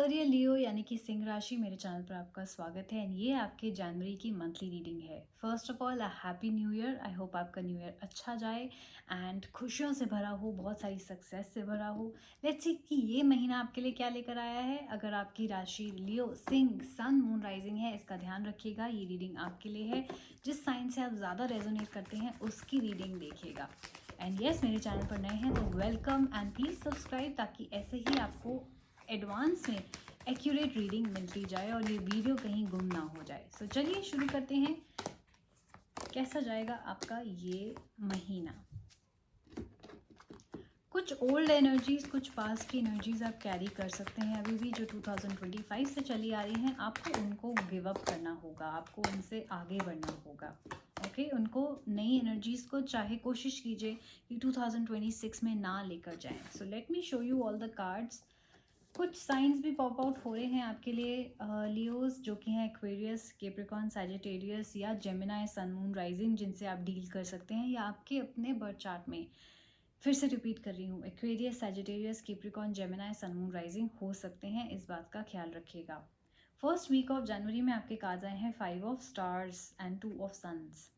Dear लियो यानी कि सिंह राशि मेरे चैनल पर आपका स्वागत है एंड ये आपके जनवरी की मंथली रीडिंग है। First of all happy new year. I hope आपका न्यू ईयर अच्छा जाए एंड खुशियों से भरा हो, बहुत सारी सक्सेस से भरा हो। लेट्स सी कि ये महीना आपके लिए क्या लेकर आया है। अगर आपकी राशि लियो सिंह सन मून राइजिंग है, इसका ध्यान रखिएगा, ये रीडिंग आपके लिए है। जिस साइन से आप ज़्यादा रेजोनेट करते हैं उसकी रीडिंग देखिएगा। एंड येस, मेरे चैनल पर नए हैं तो वेलकम एंड प्लीज़ सब्सक्राइब, ताकि ऐसे ही आपको एडवांस में एक्यूरेट रीडिंग मिलती जाए और ये वीडियो कहीं गुम ना हो जाए। सो चलिए शुरू करते हैं। कैसा जाएगा आपका ये महीना। कुछ ओल्ड एनर्जीज, कुछ पास्ट की एनर्जीज आप कैरी कर सकते हैं अभी भी, जो 2025 से चली आ रही हैं। आपको उनको गिव अप करना होगा, आपको उनसे आगे बढ़ना होगा। ओके, उनको नई एनर्जीज को चाहे कोशिश कीजिए कि 2026 में ना लेकर जाएं। So let me show you all the cards. कुछ साइंस भी पॉप आउट हो रहे हैं आपके लिए लियोस, जो कि हैं एक्वेरियस, कैप्रिकॉर्न, सैजिटेरियस या जेमिनाई सन मून राइजिंग, जिनसे आप डील कर सकते हैं या आपके अपने बर्थ चार्ट में। फिर से रिपीट कर रही हूँ, Aquarius, Sagittarius, Capricorn, Gemini sun moon rising हो सकते हैं, इस बात का ख्याल रखिएगा। फर्स्ट वीक ऑफ जनवरी में आपके कार्ड्स आए हैं 5 of stars and 2 of suns.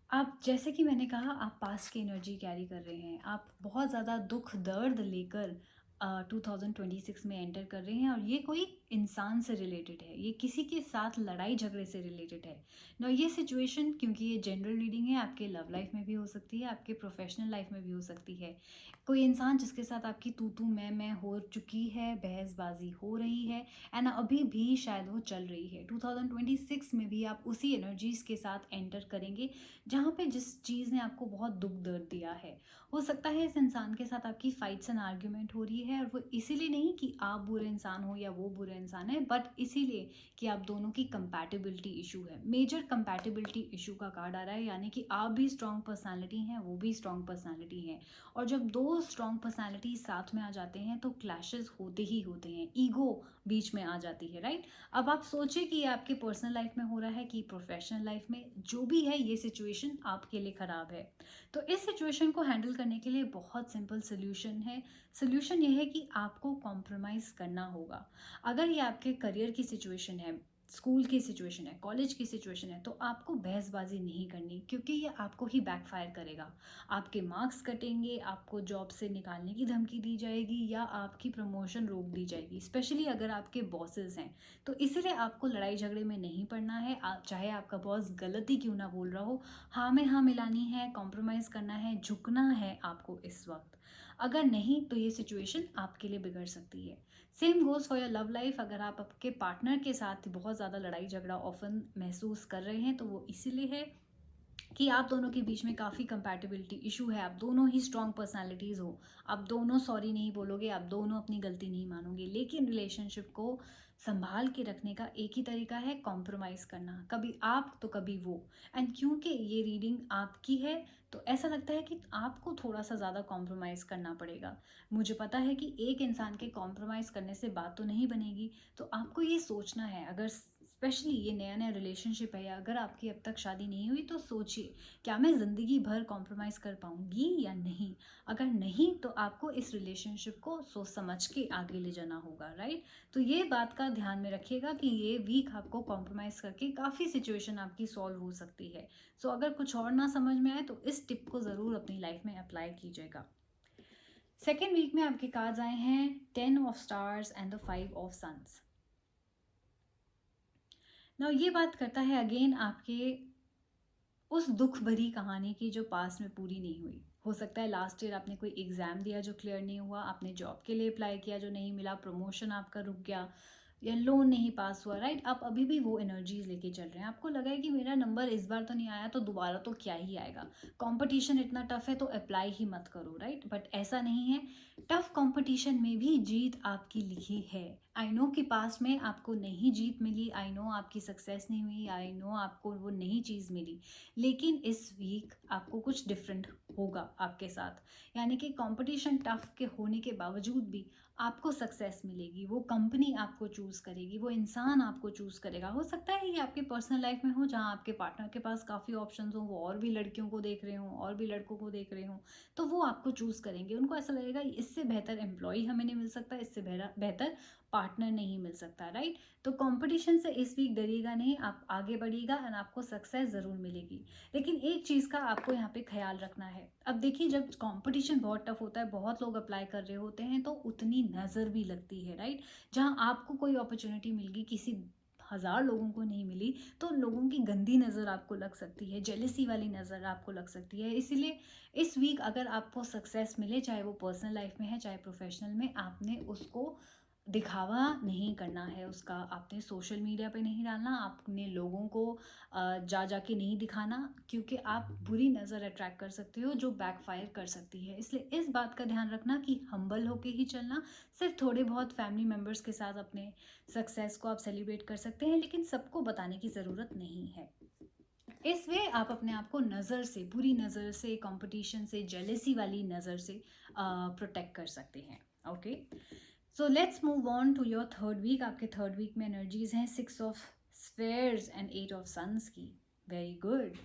आप, जैसे कि मैंने कहा, आप पास्ट की एनर्जी कैरी कर रहे हैं। आप बहुत ज़्यादा दुख दर्द लेकर 2026 में एंटर कर रहे हैं और ये कोई इंसान से रिलेटेड है, ये किसी के साथ लड़ाई झगड़े से रिलेटेड है ना। ये सिचुएशन, क्योंकि ये जनरल रीडिंग है, आपके लव लाइफ में भी हो सकती है, आपके प्रोफेशनल लाइफ में भी हो सकती है। कोई इंसान जिसके साथ आपकी तू मैं हो चुकी है, बहसबाजी हो रही है एंड अभी भी शायद वो चल रही है। 2026 में भी आप उसी एनर्जीज के साथ एंटर करेंगे जहाँ पे जिस चीज़ ने आपको बहुत दुख दर्द दिया है। हो सकता है इस इंसान के साथ आपकी फाइट्स एंड आर्ग्यूमेंट हो रही है, और वो इसीलिए नहीं कि आप बुरे इंसान हो या वो बुरे इंसान है, बट इसीलिए कि आप दोनों की कंपैटिबिलिटी इशू है। मेजर कंपैटिबिलिटी इशू का कार्ड आ रहा है, यानी कि आप भी स्ट्रॉन्ग पर्सनालिटी हैं, वो भी स्ट्रॉन्ग पर्सनालिटी हैं, और जब दो स्ट्रॉन्ग पर्सनालिटी साथ में आ जाते हैं तो क्लैशेस होते ही होते हैं, ईगो बीच में आ जाती है, राइट। अब आप सोचिए कि आपके पर्सनल लाइफ में हो रहा है कि प्रोफेशनल लाइफ में, जो भी है ये सिचुएशन आपके लिए ख़राब है। तो इस सिचुएशन को हैंडल करने के लिए बहुत सिंपल सोल्यूशन है। सोल्यूशन ये है कि आपको कॉम्प्रोमाइज़ करना होगा। अगर ये आपके करियर की सिचुएशन है, स्कूल की सिचुएशन है, कॉलेज की सिचुएशन है, तो आपको बहसबाजी नहीं करनी, क्योंकि ये आपको ही बैकफायर करेगा। आपके मार्क्स कटेंगे, आपको जॉब से निकालने की धमकी दी जाएगी या आपकी प्रमोशन रोक दी जाएगी, स्पेशली अगर आपके बॉसेस हैं। तो इसीलिए आपको लड़ाई झगड़े में नहीं पड़ना है, चाहे आपका बॉस गलत ही क्यों ना बोल रहा हो। हाँ में हाँ मिलानी है, कॉम्प्रोमाइज़ करना है, झुकना है आपको इस वक्त। अगर नहीं तो ये सिचुएशन आपके लिए बिगड़ सकती है। Same goes for your love life. अगर आप आपके पार्टनर के साथ बहुत ज़्यादा लड़ाई झगड़ा ऑफन महसूस कर रहे हैं, तो वो इसीलिए है कि आप दोनों के बीच में काफ़ी कंपैटिबिलिटी इशू है। आप दोनों ही स्ट्रॉन्ग पर्सनालिटीज़ हो, आप दोनों सॉरी नहीं बोलोगे, आप दोनों अपनी गलती नहीं मानोगे। लेकिन रिलेशनशिप को संभाल के रखने का एक ही तरीका है, कॉम्प्रोमाइज़ करना, कभी आप तो कभी वो। एंड क्योंकि ये रीडिंग आपकी है, तो ऐसा लगता है कि आपको थोड़ा सा ज़्यादा कॉम्प्रोमाइज़ करना पड़ेगा। मुझे पता है कि एक इंसान के कॉम्प्रोमाइज़ करने से बात तो नहीं बनेगी, तो आपको ये सोचना है, अगर स्पेशली ये नया नया रिलेशनशिप है या अगर आपकी अब तक शादी नहीं हुई, तो सोचिए, क्या मैं ज़िंदगी भर कॉम्प्रोमाइज़ कर पाऊँगी या नहीं। अगर नहीं, तो आपको इस रिलेशनशिप को सोच समझ के आगे ले जाना होगा, राइट। तो ये बात का ध्यान में रखिएगा कि ये वीक आपको कॉम्प्रोमाइज़ करके काफ़ी सिचुएशन आपकी सॉल्व हो सकती है। सो अगर कुछ और ना समझ में आए तो इस टिप को ज़रूर अपनी लाइफ में अप्लाई कीजिएगा। सेकेंड वीक में आपके कार्ड्स आए हैं 10 of stars and the 5 of suns. ना ये बात करता है अगेन आपके उस दुख भरी कहानी की जो पास में पूरी नहीं हुई। हो सकता है लास्ट ईयर आपने कोई एग्ज़ाम दिया जो क्लियर नहीं हुआ, आपने जॉब के लिए अप्लाई किया जो नहीं मिला, प्रमोशन आपका रुक गया या लोन नहीं पास हुआ, राइट। आप अभी भी वो एनर्जीज लेके चल रहे हैं। आपको लगा है कि मेरा नंबर इस बार तो नहीं आया, तो दोबारा तो क्या ही आएगा, कंपटीशन इतना टफ है तो अप्लाई ही मत करो, राइट। बट ऐसा नहीं है, टफ कंपटीशन में भी जीत आपकी लिखी है। आई नो कि पास में आपको नहीं जीत मिली, आई नो आपकी सक्सेस नहीं हुई, आई नो आपको वो नई चीज़ मिली, लेकिन इस वीक आपको कुछ डिफरेंट होगा आपके साथ। यानी कि कंपटीशन टफ के होने के बावजूद भी आपको सक्सेस मिलेगी, वो कंपनी आपको चूज चूज़ करेगी, वो इंसान आपको चूज़ करेगा। हो सकता है ये आपके पर्सनल लाइफ में हो जहाँ आपके पार्टनर के पास काफ़ी ऑप्शंस हों, वो और भी लड़कियों को देख रहे हों और भी लड़कों को देख रहे हों, तो वो आपको चूज़ करेंगे। उनको ऐसा लगेगा इससे बेहतर एम्प्लॉई हमें नहीं मिल सकता, इससे बेहतर पार्टनर नहीं मिल सकता, राइट? तो कंपटीशन से इस वीक डरिएगा नहीं, आप आगे बढ़िएगा एंड आपको सक्सेस ज़रूर मिलेगी। लेकिन एक चीज़ का आपको यहाँ पे ख्याल रखना है। अब देखिए, जब कंपटीशन बहुत टफ होता है, बहुत लोग अप्लाई कर रहे होते हैं, तो उतनी नज़र भी लगती है, राइट? जहाँ आपको कोई अपॉर्चुनिटी मिल गई, किसी 1000 लोगों को नहीं मिली, तो लोगों की गंदी नज़र आपको लग सकती है, जेलसी वाली नज़र आपको लग सकती है। इसीलिए इस वीक अगर आपको सक्सेस मिले, चाहे वो पर्सनल लाइफ में है चाहे प्रोफेशनल में, आपने उसको दिखावा नहीं करना है उसका, आपने सोशल मीडिया पे नहीं डालना, आपने लोगों को जा के नहीं दिखाना, क्योंकि आप बुरी नज़र अट्रैक्ट कर सकते हो जो बैकफायर कर सकती है। इसलिए इस बात का ध्यान रखना कि हम्बल होके ही चलना। सिर्फ थोड़े बहुत फैमिली मेम्बर्स के साथ अपने सक्सेस को आप सेलिब्रेट कर सकते हैं, लेकिन सबको बताने की ज़रूरत नहीं है। इस वे आप अपने आप को नज़र से, बुरी नज़र से, कंपटीशन से, जेलेसी वाली नज़र से प्रोटेक्ट कर सकते हैं। Okay, so let's move on to your third week. आपके थर्ड वीक में एनर्जीज हैं 6 of spheres and 8 of suns की। Very good.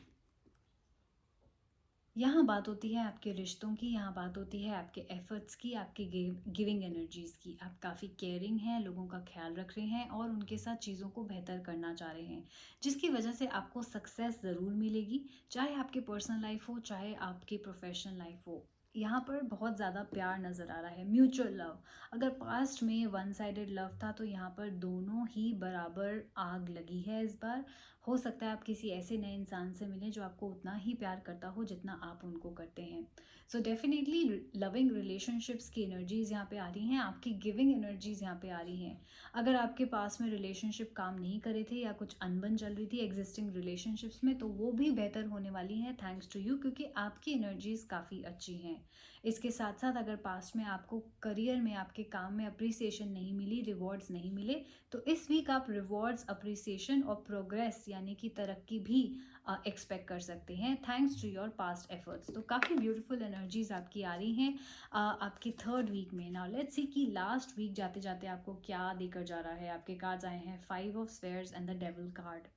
यहाँ बात होती है आपके रिश्तों की, यहाँ बात होती है आपके एफर्ट्स की, आपकी गिविंग एनर्जीज़ की। आप काफ़ी केयरिंग हैं, लोगों का ख्याल रख रहे हैं और उनके साथ चीज़ों को बेहतर करना चाह रहे हैं, जिसकी वजह से आपको सक्सेस ज़रूर मिलेगी, चाहे आपके पर्सनल लाइफ हो चाहे आपकी प्रोफेशनल लाइफ हो। यहाँ पर बहुत ज़्यादा प्यार नज़र आ रहा है, म्यूचुअल लव। अगर पास्ट में वन साइडेड लव था, तो यहाँ पर दोनों ही बराबर आग लगी है इस बार। हो सकता है आप किसी ऐसे नए इंसान से मिलें जो आपको उतना ही प्यार करता हो जितना आप उनको करते हैं। सो डेफिनेटली लविंग रिलेशनशिप्स की एनर्जीज़ यहाँ पे आ रही हैं, आपकी गिविंग एनर्जीज़ यहाँ पे आ रही हैं। अगर आपके पास में रिलेशनशिप काम नहीं कर रहे थे या कुछ अनबन चल रही थी एग्जिस्टिंग रिलेशनशिप्स में, तो वो भी बेहतर होने वाली हैं थैंक्स टू यू, क्योंकि आपकी एनर्जीज़ काफ़ी अच्छी हैं। इसके साथ साथ अगर पास्ट में आपको करियर में, आपके काम में अप्रिसिएशन नहीं मिली, रिवॉर्ड्स नहीं मिले, तो इस वीक आप रिवॉर्ड्स, अप्रिसिएशन और प्रोग्रेस यानी कि तरक्की भी एक्सपेक्ट कर सकते हैं thanks to your past efforts. तो काफ़ी ब्यूटीफुल एनर्जीज आपकी आ रही हैं आपकी थर्ड वीक में। नाउ लेट्स सी कि लास्ट वीक जाते जाते आपको क्या देकर जा रहा है। आपके कार्ड्स आए हैं 5 of spheres and the devil card.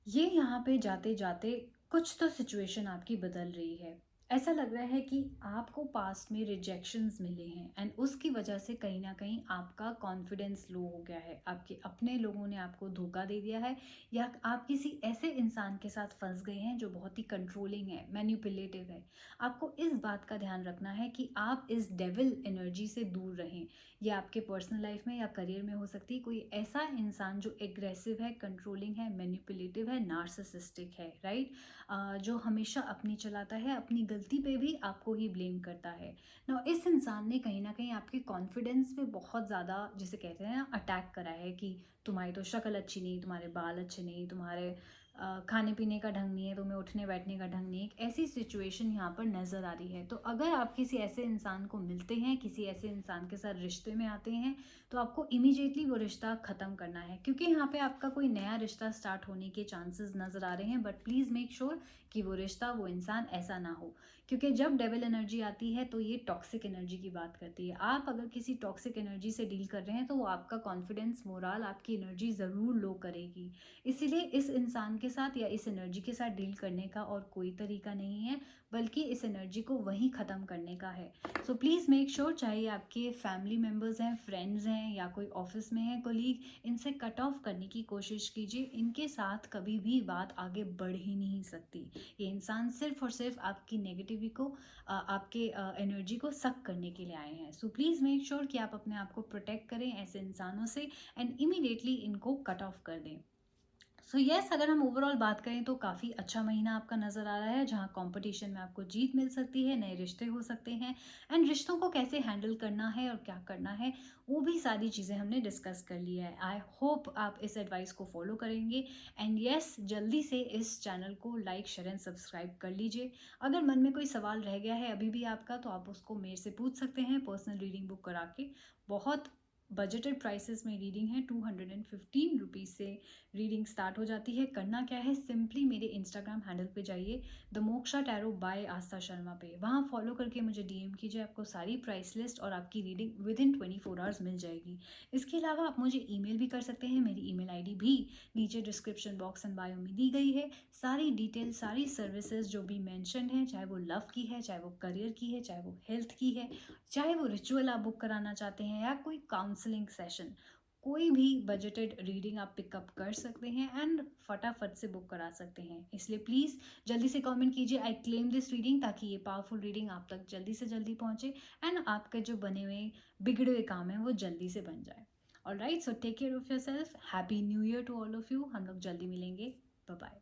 ये यहाँ पे जाते जाते कुछ तो सिचुएशन आपकी बदल रही है। ऐसा लग रहा है कि आपको पास्ट में रिजेक्शंस मिले हैं एंड उसकी वजह से कहीं ना कहीं आपका कॉन्फिडेंस लो हो गया है, आपके अपने लोगों ने आपको धोखा दे दिया है, या आप किसी ऐसे इंसान के साथ फंस गए हैं जो बहुत ही कंट्रोलिंग है, मैनिपुलेटिव है। आपको इस बात का ध्यान रखना है कि आप इस डेविल एनर्जी से दूर रहें। ये आपके पर्सनल लाइफ में या करियर में हो सकती है कोई ऐसा इंसान जो एग्रेसिव है, कंट्रोलिंग है, मैनिपुलेटिव है, नार्सिसिस्टिक है, राइट? जो हमेशा अपनी चलाता है, अपनी गलती पे भी आपको ही ब्लेम करता है ना। इस इंसान ने कहीं ना कहीं आपके कॉन्फिडेंस पे बहुत ज़्यादा, जिसे कहते हैं ना, अटैक करा है कि तुम्हारी तो शक्ल अच्छी नहीं, तुम्हारे बाल अच्छे नहीं, तुम्हारे खाने पीने का ढंग नहीं है, तुम्हें उठने बैठने का ढंग नहीं है। एक ऐसी सिचुएशन यहाँ पर नज़र आ रही है। तो अगर आप किसी ऐसे इंसान को मिलते हैं, किसी ऐसे इंसान के साथ रिश्ते में आते हैं, तो आपको इमीडिएटली वो रिश्ता ख़त्म करना है, क्योंकि यहाँ पे आपका कोई नया रिश्ता स्टार्ट होने के चांसेस नज़र आ रहे हैं। बट प्लीज़ मेक श्योर कि वो रिश्ता, वो इंसान ऐसा ना हो, क्योंकि जब डेविल एनर्जी आती है तो ये टॉक्सिक एनर्जी की बात करती है। आप अगर किसी टॉक्सिक एनर्जी से डील कर रहे हैं तो वो आपका कॉन्फिडेंस, मोरल, आपकी एनर्जी ज़रूर लो करेगी। इसीलिए इस इंसान के साथ या इस एनर्जी के साथ डील करने का और कोई तरीका नहीं है, बल्कि इस एनर्जी को वहीं ख़त्म करने का है। सो प्लीज़ मेक श्योर, चाहे आपके फैमिली मेम्बर्स हैं, फ्रेंड्स हैं या कोई ऑफिस में है कोलीग, इनसे कट ऑफ करने की कोशिश कीजिए। इनके साथ कभी भी बात आगे बढ़ ही नहीं सकती। ये इंसान सिर्फ और सिर्फ आपकी नेगेटिविटी को, आपके एनर्जी को सक करने के लिए आए हैं। सो प्लीज़ मेक श्योर कि आप अपने आप को प्रोटेक्ट करें ऐसे इंसानों से एंड इमीडिएटली इनको कट ऑफ कर दें। सो यस, अगर हम ओवरऑल बात करें तो काफ़ी अच्छा महीना आपका नज़र आ रहा है, जहाँ कंपटीशन में आपको जीत मिल सकती है, नए रिश्ते हो सकते हैं एंड रिश्तों को कैसे हैंडल करना है और क्या करना है, वो भी सारी चीज़ें हमने डिस्कस कर लिया है। आई होप आप इस एडवाइस को फॉलो करेंगे एंड यस, जल्दी से इस चैनल को लाइक, शेयर एंड सब्सक्राइब कर लीजिए। अगर मन में कोई सवाल रह गया है अभी भी आपका, तो आप उसको मेरे से पूछ सकते हैं पर्सनल रीडिंग बुक करा के। बहुत बजटेड प्राइसेस में रीडिंग है। 215 रुपीज़ से रीडिंग स्टार्ट हो जाती है। करना क्या है, सिंपली मेरे इंस्टाग्राम हैंडल पे जाइए, द मोक्षा टैरो बाय आस्था शर्मा पे, वहाँ फॉलो करके मुझे डीएम कीजिए। आपको सारी प्राइस लिस्ट और आपकी रीडिंग विद इन 24 आवर्स मिल जाएगी। इसके अलावा आप मुझे ईमेल भी कर सकते हैं। मेरी ईमेल आईडी भी नीचे डिस्क्रिप्शन बॉक्स एंड बायो में दी गई है। सारी डिटेल, सारी सर्विसेज जो भी मेंशन है, चाहे वो लव की है, चाहे वो करियर की है, चाहे वो हेल्थ की है, चाहे वो रिचुअल आप बुक कराना चाहते हैं या कोई काउंसलिंग सेशन, कोई भी बजटेड रीडिंग आप पिकअप कर सकते हैं एंड फटाफट से बुक करा सकते हैं। इसलिए प्लीज़ जल्दी से कमेंट कीजिए आई क्लेम दिस रीडिंग, ताकि ये पावरफुल रीडिंग आप तक जल्दी से जल्दी पहुंचे एंड आपके जो बने हुए बिगड़े हुए काम हैं वो जल्दी से बन जाए। Alright, so take care of yourself. Happy new year to all of you. हम लोग जल्दी मिलेंगे। Bye bye.